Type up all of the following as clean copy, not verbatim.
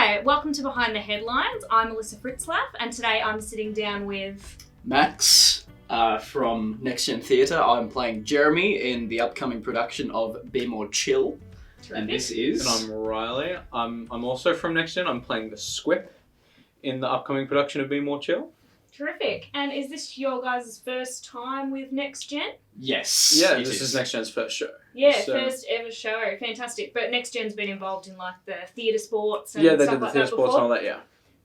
Hi, welcome to Behind the Headlines. I'm Alyssa Fritzlaff, and today I'm sitting down with... Max from Next Gen Theatrical. I'm playing Jeremy in the upcoming production of Be More Chill. Terrific. And this is... And I'm Riley. I'm also from Next Gen. I'm playing the Squip in the upcoming production of Be More Chill. Terrific. And is this your guys' first time with Next Gen? Yes. Yeah, this is Next Gen's first show. Yeah, first ever show. Fantastic. But Next Gen's been involved in like the theatre sports and Yeah, they stuff did the like theatre that sports before. and all that, yeah.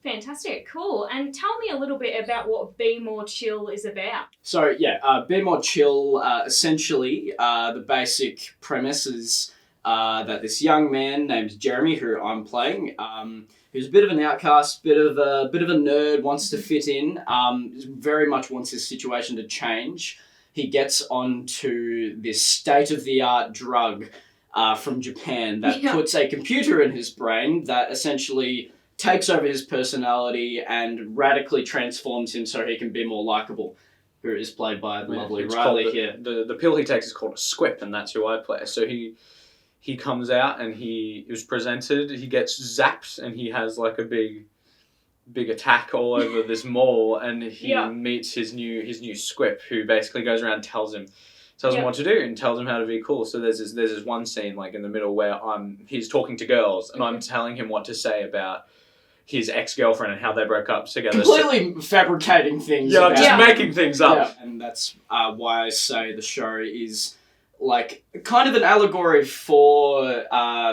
Fantastic. Cool. And tell me a little bit about what Be More Chill is about. So, Be More Chill, essentially, the basic premise is that this young man named Jeremy, who I'm playing, who's a bit of an outcast, bit of a nerd, wants to fit in, very much wants his situation to change. He gets onto this state-of-the-art drug from Japan that puts a computer in his brain that essentially takes over his personality and radically transforms him so he can be more likable, who is played by the lovely Riley here. The pill he takes is called a Squip, and that's who I play. So he comes out and he is presented, he gets zapped, and he has like a big attack all over this mall, and he meets his new Squip, who basically goes around and tells him what to do and tells him how to be cool. So there's this one scene like in the middle where he's talking to girls and I'm telling him what to say about his ex-girlfriend and how they broke up together. Completely fabricating things. Yeah, just making things up. Yeah. And that's why I say the show is like kind of an allegory for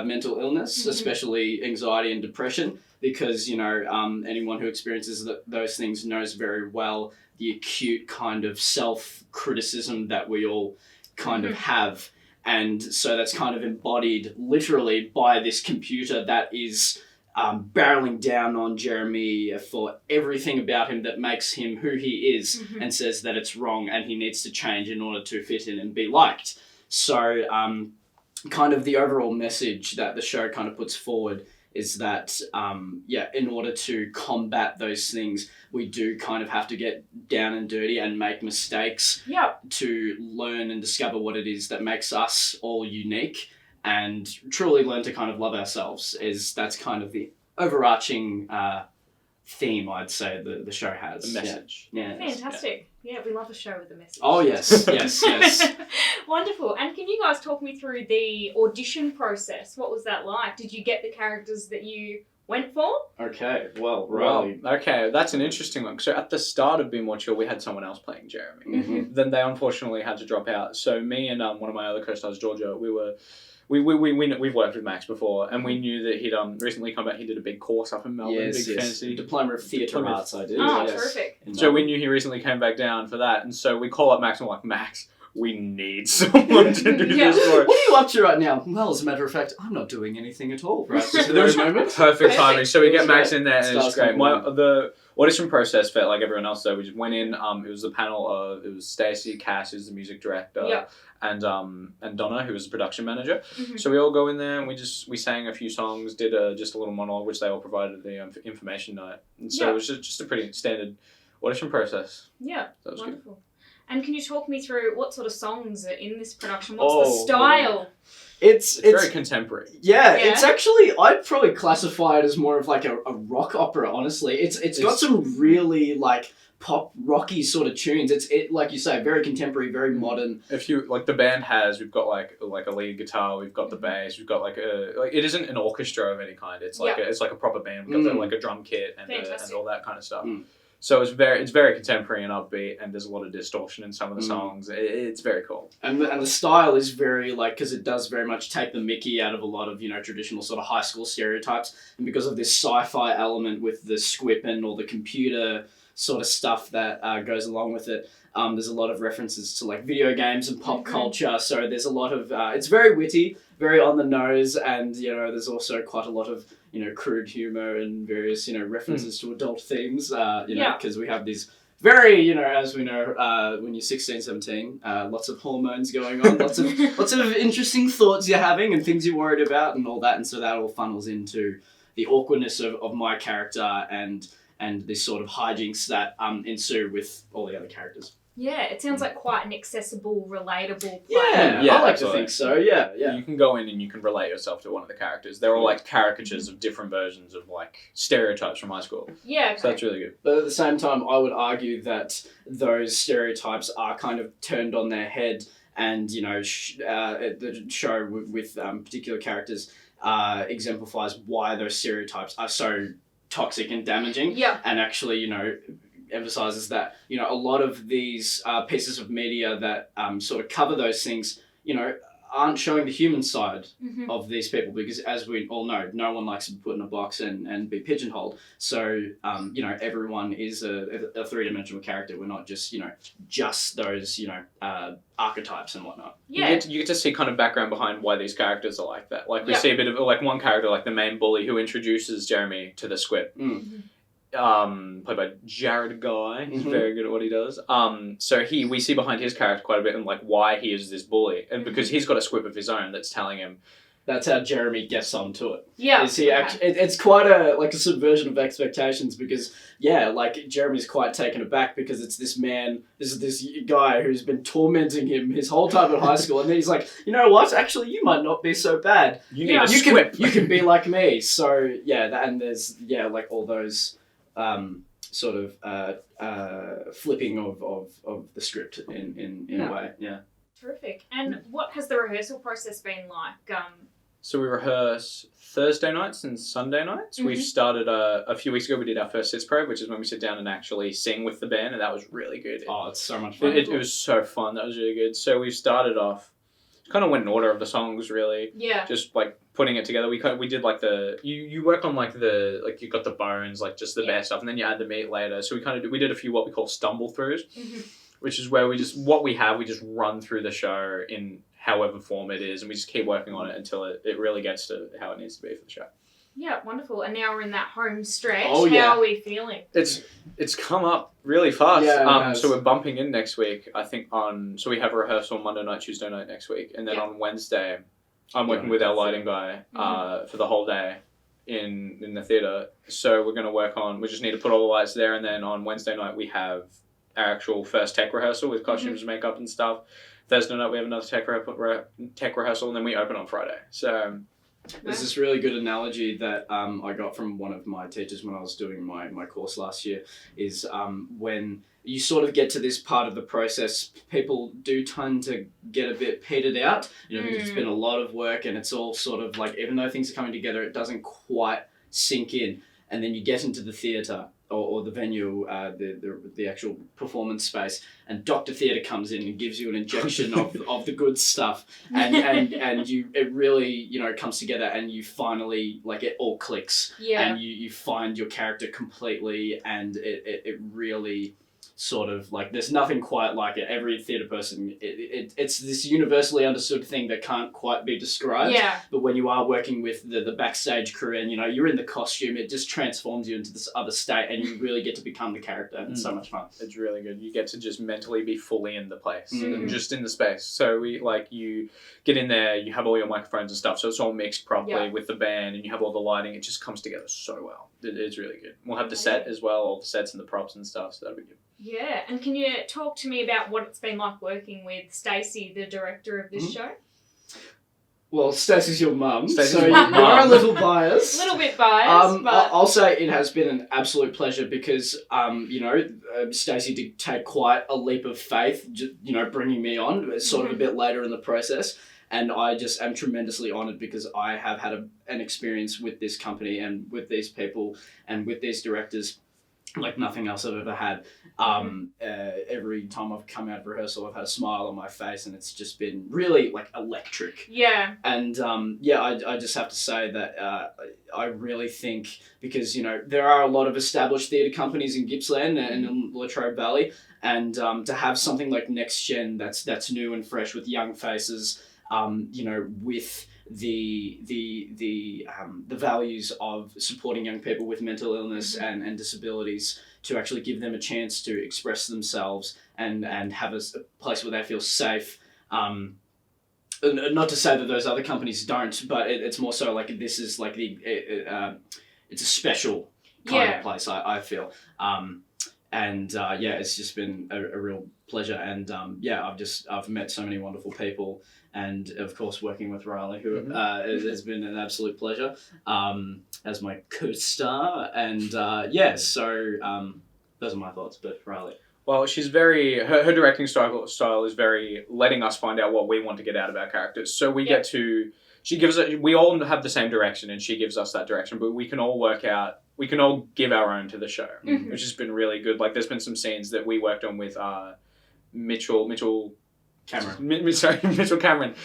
mental illness, especially anxiety and depression, because, anyone who experiences those things knows very well the acute kind of self-criticism that we all kind of have. And so that's kind of embodied literally by this computer that is barreling down on Jeremy for everything about him that makes him who he is, and says that it's wrong and he needs to change in order to fit in and be liked. So kind of the overall message that the show kind of puts forward is that, in order to combat those things, we do kind of have to get down and dirty and make mistakes to learn and discover what it is that makes us all unique and truly learn to kind of love ourselves. That's kind of the overarching theme, I'd say, the show has. The message. Yeah. Fantastic. Yeah, we love a show with a message. Oh, yes. Wonderful. And can you guys talk me through the audition process? What was that like? Did you get the characters that you went for? Okay, well, okay, that's an interesting one. So at the start of Be More Chill, we had someone else playing Jeremy. Then they unfortunately had to drop out. So me and one of my other co-stars, Georgia, we've worked with Max before, and we knew that he'd recently come back. He did a big course up in Melbourne, fancy Diploma of Theatre Arts. I did. Oh, terrific! So we knew he recently came back down for that, and so we call up Max and we're like, Max, we need someone to do this for us. What are you up to right now? Well, as a matter of fact, I'm not doing anything at all. Right, so there was moment. Perfect timing. So we get Max in there, and it's great. The audition process felt like everyone else. So we just went in. It was a panel of Stacey, Cass, who's the music director, and Donna, who was the production manager. So we all go in there and we sang a few songs, did just a little monologue, which they all provided the information night. And so it was just a pretty standard audition process. Yeah, that was wonderful. Good. And can you talk me through what sort of songs are in this production? What's the style? Yeah. It's very contemporary. Yeah, it's actually, I'd probably classify it as more of like a rock opera, honestly. It's got some really like pop rocky sort of tunes. It's like you say, very contemporary, very modern. If you like the band we've got like a lead guitar, we've got the bass, we've got like it isn't an orchestra of any kind. It's like it's like a proper band. We've got like a drum kit and all that kind of stuff. So it's very contemporary and upbeat, and there's a lot of distortion in some of the songs. It's very cool. And the style is very because it does very much take the mickey out of a lot of traditional sort of high school stereotypes, and because of this sci-fi element with the squip and all the computer sort of stuff that goes along with it. There's a lot of references to like video games and pop culture. So there's a lot of it's very witty, very on the nose, and there's also quite a lot of crude humor and various references to adult themes. Because we have these very as we know when you're 16, 17, lots of hormones going on, lots of interesting thoughts you're having and things you're worried about and all that, and so that all funnels into the awkwardness of my character and the sort of hijinks that ensue with all the other characters. Yeah, it sounds like quite an accessible, relatable play. Yeah, Yeah, I like absolutely. to think so. Yeah, yeah. You can go in and you can relate yourself to one of the characters. They're all like caricatures of different versions of like stereotypes from high school. Yeah, So that's really good. But at the same time, I would argue that those stereotypes are kind of turned on their head, and the show with particular characters exemplifies why those stereotypes are so toxic and damaging. Yeah. And actually, emphasizes that a lot of these pieces of media that sort of cover those things, aren't showing the human side of these people, because as we all know, no one likes to be put in a box and be pigeonholed. So everyone is a three-dimensional character. We're not just just those archetypes and whatnot. Yeah. You get to see kind of background behind why these characters are like that. Like we Yeah. see a bit of like one character, like the main bully who introduces Jeremy to the squib. Played by Jared Guy. He's very good at what he does. So we see behind his character quite a bit and like why he is this bully, and because he's got a squib of his own that's telling him. That's how Jeremy gets onto it. Yeah. Is he it's quite a subversion of expectations, because Jeremy's quite taken aback because it's this man, this guy who's been tormenting him his whole time at high school, and then he's like, you know what? Actually, you might not be so bad. You need a squib. You can be like me. So and there's all those sort of flipping of the script in a way. Yeah. Terrific. And what has the rehearsal process been like? So we rehearse Thursday nights and Sunday nights. We've started a few weeks ago. We did our first Sits Probe, which is when we sit down and actually sing with the band, and that was really good. Oh, it's so much fun. It was so fun. That was really good. So we started off, kind of went in order of the songs, really. Yeah. Just like putting it together. We did like you work on like you got the bones, like just the bare stuff, and then you add the meat later. So we did a few what we call stumble throughs, which is where we just run through the show in however form it is, and we just keep working on it until it really gets to how it needs to be for the show. Yeah, wonderful. And now we're in that home stretch. Oh, yeah. How are we feeling? It's come up really fast. Yeah, so we're bumping in next week. I think so we have a rehearsal Monday night, Tuesday night next week, and then on Wednesday, I'm working with our lighting guy for the whole day in the theatre. So we're going to work on. We just need to put all the lights there, and then on Wednesday night we have our actual first tech rehearsal with costumes, makeup, and stuff. Thursday night we have another tech rehearsal, and then we open on Friday. So there's this really good analogy that I got from one of my teachers when I was doing my course last year, is when you sort of get to this part of the process, people do tend to get a bit petered out, because it's been a lot of work, and it's all sort of like, even though things are coming together, it doesn't quite sink in. And then you get into the theatre or the venue, the actual performance space, and Dr. Theatre comes in and gives you an injection of the good stuff, and it really comes together, and you finally it all clicks, and you find your character completely, and it really sort of there's nothing quite like it. Every theatre person, it's this universally understood thing that can't quite be described. Yeah. But when you are working with the backstage crew, and you're in the costume, it just transforms you into this other state, and you really get to become the character, and it's so much fun. It's really good. You get to just mentally be fully in the place, and just in the space. So you get in there, you have all your microphones and stuff, so it's all mixed properly with the band, and you have all the lighting. It just comes together so well. It's really good. We'll have the set as well, all the sets and the props and stuff, so that'll be good. Yeah, and can you talk to me about what it's been like working with Stacey, the director of this show? Well, Stacey's your mum, Stacey's so my you mum. are a little biased. A little bit biased, but... I'll say it has been an absolute pleasure, because, Stacey did take quite a leap of faith, bringing me on, sort of a bit later in the process. And I just am tremendously honoured, because I have had an experience with this company and with these people and with these directors like nothing else I've ever had. Every time I've come out of rehearsal, I've had a smile on my face, and it's just been really electric. Yeah. And I just have to say that I really think, because there are a lot of established theatre companies in Gippsland and in Latrobe Valley, and to have something like Next Gen that's new and fresh with young faces, with the values of supporting young people with mental illness and disabilities, to actually give them a chance to express themselves and have a place where they feel safe. Not to say that those other companies don't, but it's more so this is it's a special kind of place, I feel. it's just been a real pleasure. And I've met so many wonderful people, and of course working with Riley, who has been an absolute pleasure as my co-star. And those are my thoughts. But Riley. Well, she's very her directing style is very letting us find out what we want to get out of our characters. So we get to we all have the same direction, and she gives us that direction, but we can all give our own to the show, which has been really good. Like, there's been some scenes that we worked on with Mitchell Cameron,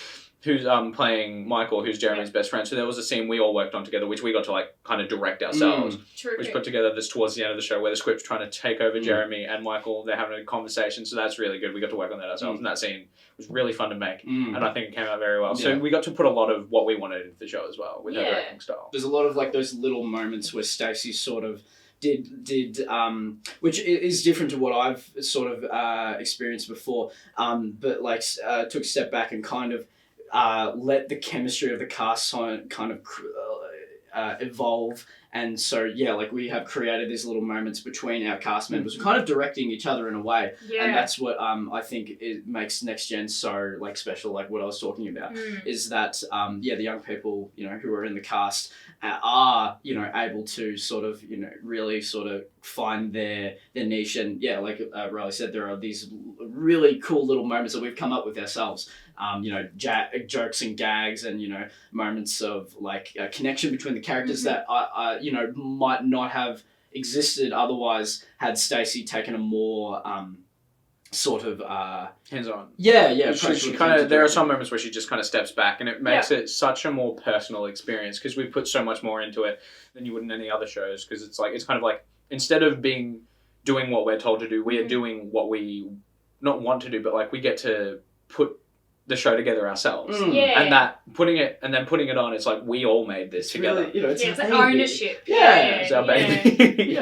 who's playing Michael, who's Jeremy's best friend. So there was a scene we all worked on together, which we got to like kind of direct ourselves. Which put together this towards the end of the show, where the script's trying to take over Jeremy and Michael. They're having a conversation, so that's really good. We got to work on that ourselves, and that scene was really fun to make, and I think it came out very well. So we got to put a lot of what we wanted into the show as well with her directing style. There's a lot of like those little moments where Stacey sort of did which is different to what I've sort of experienced before, but like took a step back and kind of let the chemistry of the cast kind of evolve. And so, like we have created these little moments between our cast members, kind of directing each other in a way. Yeah. And that's what I think it makes Next Gen so like special, like what I was talking about, is that, the young people, who are in the cast are, able to sort of, really sort of find their niche. And like Riley said, there are these really cool little moments that we've come up with ourselves. Jokes and gags and, moments of like a connection between the characters that might not have existed otherwise had Stacey taken a more sort of hands-on. She kind of, there are some moments where she just kind of steps back, and it makes it such a more personal experience because we put so much more into it than you would in any other shows, because it's kind of like, instead of doing what we're told to do, we are doing what we not want to do, but like we get to put the show together ourselves, and that putting it on, it's like we all made this together. Really, it's like ownership. It's our baby.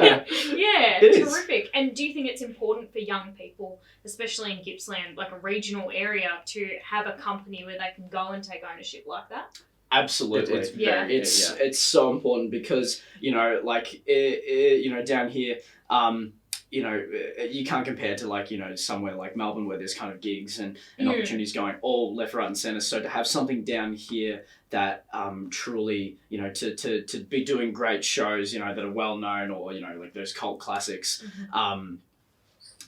Terrific. And do you think it's important for young people, especially in Gippsland, like a regional area, to have a company where they can go and take ownership like that? Absolutely, it's so important because down here. You can't compare to like, somewhere like Melbourne where there's kind of gigs and opportunities going all left, right and centre. So to have something down here that truly, to be doing great shows, that are well known, or, like those cult classics,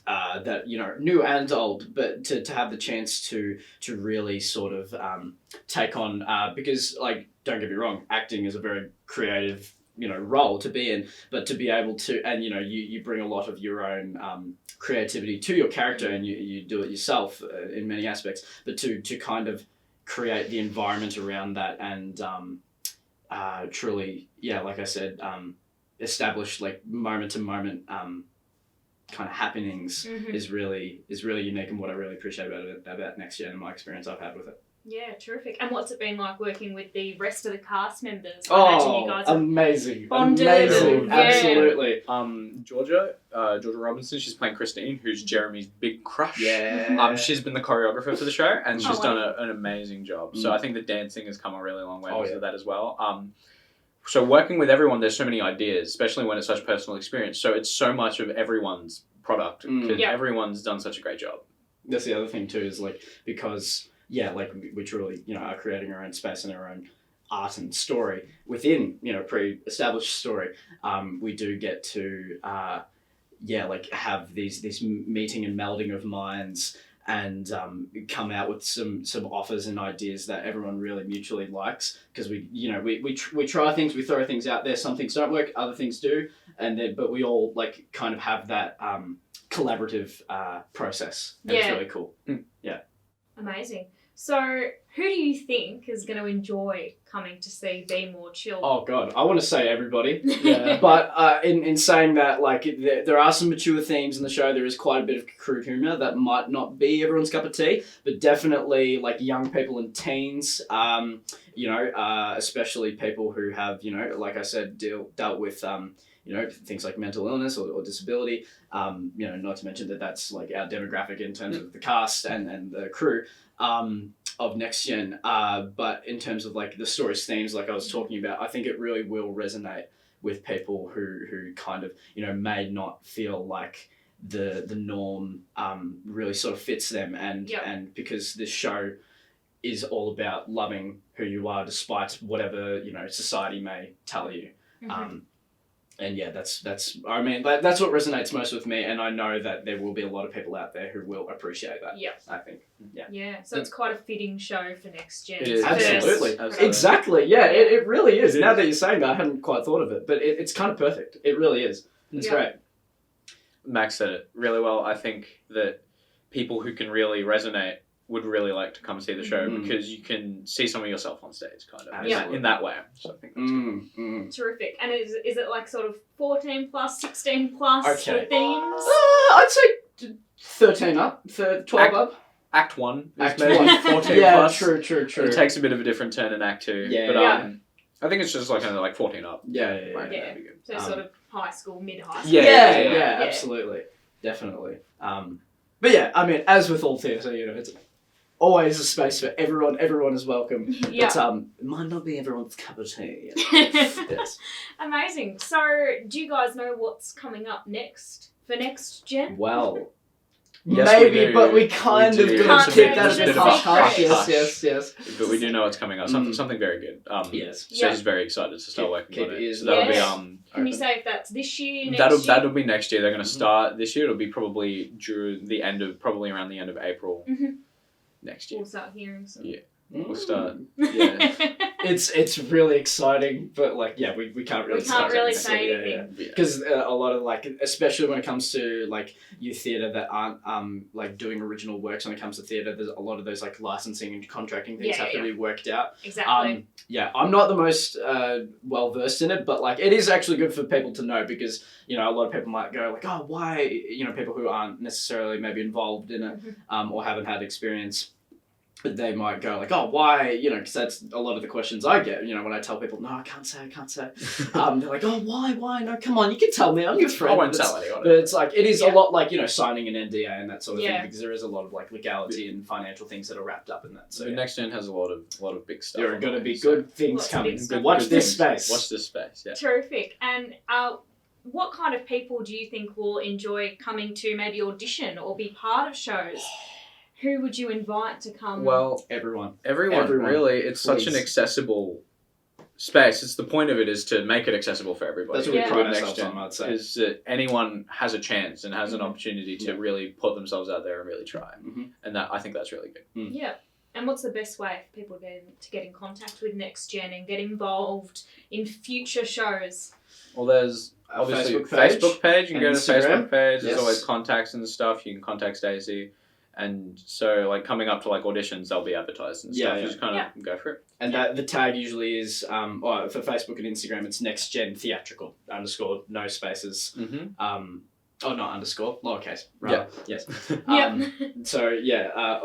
that, new and old, but to have the chance to really sort of take on, because like, don't get me wrong, acting is a very creative role to be in, but to be able to, and you bring a lot of your own creativity to your character, and you do it yourself in many aspects, but to kind of create the environment around that and truly, like I said, establish like moment to moment kind of happenings is really unique, and what I really appreciate about Next Gen and my experience I've had with it. Yeah, terrific. And what's it been like working with the rest of the cast members? I imagine you guys amazing. Bonded. Amazing. Absolutely. Georgia Robinson, she's playing Christine, who's Jeremy's big crush. Yeah. She's been the choreographer for the show, and she's done an amazing job. So I think the dancing has come a really long way because of that as well. So working with everyone, there's so many ideas, especially when it's such personal experience. So it's so much of everyone's product, because everyone's done such a great job. That's the other thing too, is like, because like we truly, are creating our own space and our own art and story within, pre-established story. We do get to, like have these meeting and melding of minds, and come out with some offers and ideas that everyone really mutually likes, because we try things, we throw things out there. Some things don't work, other things do, but we all like kind of have that collaborative process. And it's really cool. Amazing. So, who do you think is going to enjoy coming to see Be More Chill? Oh God, I want to say everybody. But in saying that, like there are some mature themes in the show. There is quite a bit of crude humour that might not be everyone's cup of tea, but definitely like young people and teens. Especially people who have like I said, dealt with things like mental illness or disability. Not to mention that's like our demographic in terms of the cast and the crew of Next Gen. But in terms of like the story's themes, like I was talking about, I think it really will resonate with people who kind of, may not feel like the norm really sort of fits them, and because this show is all about loving who you are despite whatever society may tell you. And yeah, that's that's what resonates most with me, and I know that there will be a lot of people out there who will appreciate that. Yeah, I think. Yeah, so it's quite a fitting show for Next Gen. It is. Absolutely. Exactly. Yeah, it really is. Now that you're saying that, I hadn't quite thought of it, but it's kind of perfect. It really is. It's great. Max said it really well. I think that people who can really resonate would really like to come see the show because you can see some of yourself on stage, kind of, in that way. So I think that's good. Terrific. And is it like sort of 14 plus, 16 plus themes? I'd say 13 up, 12 up. Act 1 Act maybe 1. 14 Yeah, plus. true. It takes a bit of a different turn in Act 2. Yeah. But I think it's just like kind of like 14 up. Yeah. That'd be good. So sort of high school, mid-high school. Yeah, absolutely. Definitely. But yeah, I mean, as with all theatre, it's always a space for everyone. Everyone is welcome. Yeah. But it might not be everyone's cup of tea. Yes. Amazing. So, do you guys know what's coming up next for Next Gen? Well, yes, maybe, we but we kind of got to keep that a bit hush. Yes. But we do know what's coming up. Something very good. Yes. So he's very excited to start working on it. So that'll be Can you say if that's this year, next year? That'll be next year. They're going to start this year. It'll be probably around the end of April next year. We'll start hearing some. Yeah. We'll start. Yeah. It's really exciting, but we can't really say anything because a lot of especially when it comes to youth theatre that aren't doing original works. When it comes to theatre, there's a lot of those licensing and contracting things have to be worked out. Exactly. I'm not the most well versed in it, but it is actually good for people to know because a lot of people might go why people who aren't necessarily maybe involved in it or haven't had experience. But they might go why? Because that's a lot of the questions I get. When I tell people, no, I can't say. They're like, oh, why? No, come on, you can tell me. I'm your friend. I won't tell anyone. But it's it is a lot signing an NDA and that sort of thing because there is a lot of legality and financial things that are wrapped up in that. So Next Gen has a lot of big stuff. There are going to be good things coming. Watch this space. Watch this space. Yeah. Terrific. And what kind of people do you think will enjoy coming to maybe audition or be part of shows? Who would you invite to come? Well, everyone. Really. It's such an accessible space. It's the point of it is to make it accessible for everybody. That's what we pride ourselves on, I'd say. Is that anyone has a chance and has an opportunity to really put themselves out there and really try. And I think that's really good. Yeah. And what's the best way for people to get in contact with Next Gen and get involved in future shows? Well, there's obviously Facebook page. You can go to the Facebook page. There's always contacts and stuff. You can contact Stacey. And so, coming up to auditions, they'll be advertised and stuff. You just kind of go for it. And the tag usually is, for Facebook and Instagram, it's Next Gen Theatrical _ no spaces. Not underscore, lowercase. Rather. Yeah. Yes. So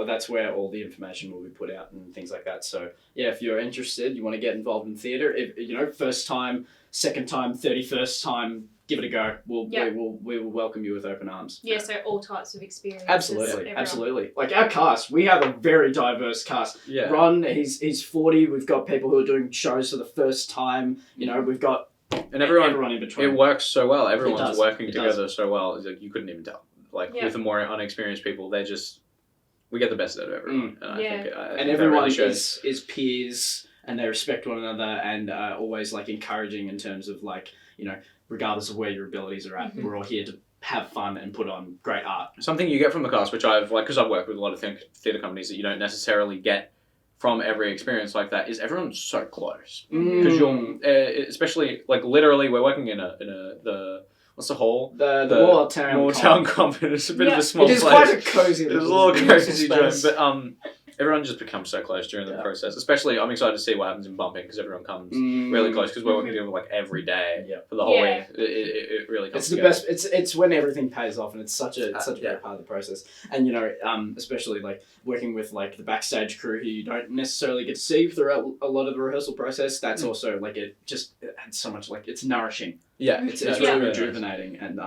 that's where all the information will be put out and things like that. So if you're interested, you want to get involved in theatre, if first time, second time, 31st time. Give it a go. We will welcome you with open arms. Yeah, so all types of experiences. Absolutely. Our cast, we have a very diverse cast. Yeah. Ron, he's 40. We've got people who are doing shows for the first time. We've got everyone in between. It works so well. Everyone's working together so well. It's you couldn't even tell. With the more unexperienced people, we get the best out of everyone. And I think everyone really is peers and they respect one another and always encouraging in terms of regardless of where your abilities are at, we're all here to have fun and put on great art. Something you get from the cast, which I've because I've worked with a lot of theatre companies that you don't necessarily get from every experience like that, is everyone's so close. Because you're, especially literally, we're working in the what's the hall? The Moortown Common. It's a bit of a small place. It is quite a cozy. It's a little cozy joint, but everyone just becomes so close during the process. Especially, I'm excited to see what happens in bumping because everyone comes really close because we're working together every day for the whole week. It really comes together. It's the best. It's when everything pays off, and it's such a great part of the process. And especially working with the backstage crew who you don't necessarily get to see throughout a lot of the rehearsal process. That's also it adds so much it's nourishing. Yeah, it's really rejuvenating, and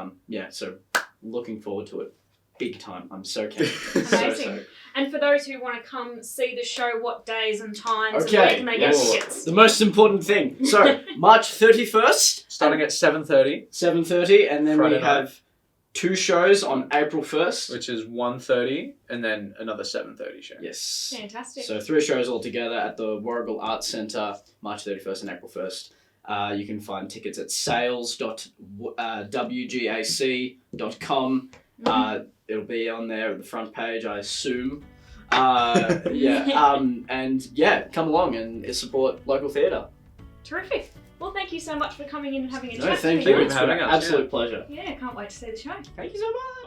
so looking forward to it. Big time. I'm so keen. Amazing. And for those who want to come see the show, what days and times and where can they get tickets? The most important thing. So, March 31st. Starting at 7:30. 7:30, and then Friday we have 2 shows on April 1st. Which is 1:30 and then another 7:30 show. Yes. Fantastic. So 3 shows altogether at the Warrigal Arts Centre, March 31st and April 1st. You can find tickets at sales.wgac.com. It'll be on there at the front page, I assume. And come along and support local theatre. Terrific. Well, thank you so much for coming in and having a chat. No, thank with you. us. for having us. Absolute pleasure. Yeah, can't wait to see the show. Thank you so much.